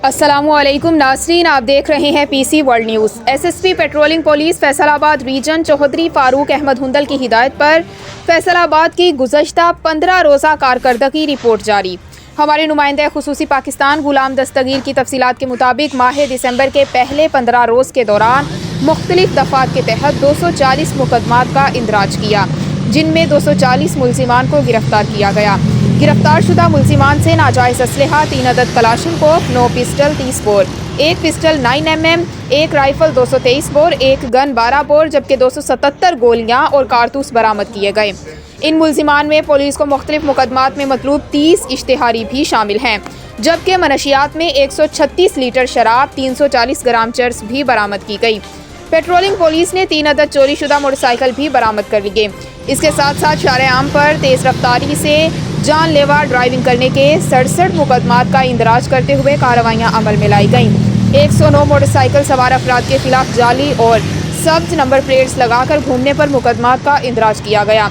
السلام علیکم ناظرین، آپ دیکھ رہے ہیں P C world news. S S P patrolling police Faisalabad region Chaudhry Farooq Ahmed Hundal کی ہدایت پر فیصل آباد کی گزشتہ 15 روزہ کارکردگی رپورٹ جاری۔ ہمارے نمائندہ خصوصی پاکستان غلام دستگیر کی تفصیلات کے مطابق ماہ دسمبر کے پہلے 15 روز کے دوران مختلف دفعات کے تحت 240 مقدمات کا اندراج کیا، جن میں 240 ملزمان کو گرفتار کیا گیا۔ گرفتار شدہ ملزمان سے ناجائز اسلحہ 3 عدد Kalashnikov, 9 pistol 30 bore, 1 pistol 9mm، 1 rifle 223 bore, 1 gun 12 bore, جبکہ 277 گولیاں اور کارتوس برآمد کیے گئے۔ ان ملزمان میں پولیس کو مختلف مقدمات میں مطلوب 30 اشتہاری بھی شامل ہیں، جبکہ منشیات میں 136 لیٹر شراب، 340 گرام چرس بھی برآمد کی گئی۔ پٹرولنگ پولیس نے 3 عدد چوری شدہ موٹر سائیکل بھی برآمد کر لیے۔ اس کے ساتھ ساتھ شارع عام پر تیز رفتاری سے جان لیوا ڈرائیونگ کرنے کے 67 مقدمات کا اندراج کرتے ہوئے کارروائیاں عمل میں لائی گئیں۔ 109 موٹر سائیکل سوار افراد کے خلاف جعلی اور سبز نمبر پلیٹس لگا کر گھومنے پر مقدمات کا اندراج کیا گیا۔